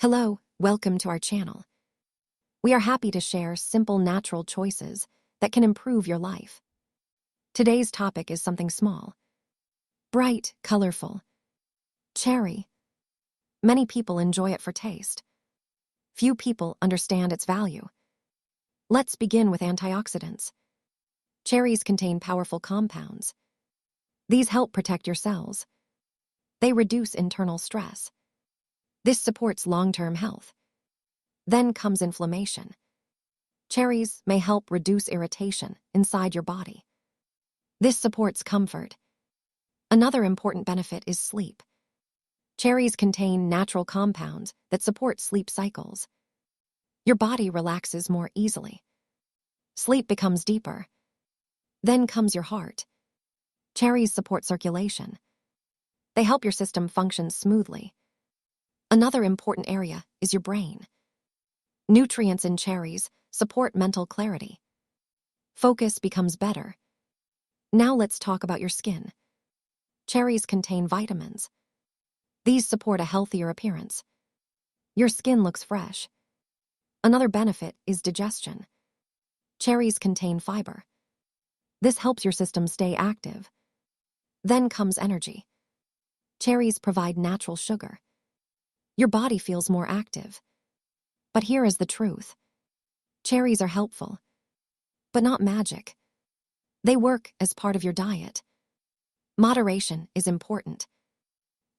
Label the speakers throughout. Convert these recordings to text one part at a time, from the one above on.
Speaker 1: Hello, welcome to our channel. We are happy to share simple, natural choices that can improve your life. Today's topic is something small, bright, colorful. Cherry. Many people enjoy it for taste. Few people understand its value. Let's begin with antioxidants. Cherries contain powerful compounds. These help protect your cells. They reduce internal stress. This supports long-term health. Then comes inflammation. Cherries may help reduce irritation inside your body. This supports comfort. Another important benefit is sleep. Cherries contain natural compounds that support sleep cycles. Your body relaxes more easily. Sleep becomes deeper. Then comes your heart. Cherries support circulation. They help your system function smoothly. Another important area is your brain. Nutrients in cherries support mental clarity. Focus becomes better. Now let's talk about your skin. Cherries contain vitamins. These support a healthier appearance. Your skin looks fresh. Another benefit is digestion. Cherries contain fiber. This helps your system stay active. Then comes energy. Cherries provide natural sugar. Your body feels more active. But here is the truth. Cherries are helpful, but not magic. They work as part of your diet. Moderation is important.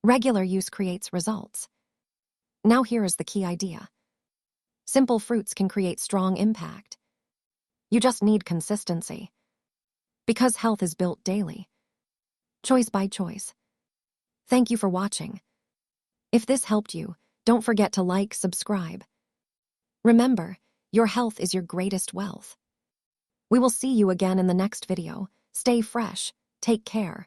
Speaker 1: Regular use creates results. Now here is the key idea. Simple fruits can create strong impact. You just need consistency. Because health is built daily. Choice by choice. Thank you for watching. If this helped you, don't forget to like, subscribe. Remember, your health is your greatest wealth. We will see you again in the next video. Stay fresh. Take care.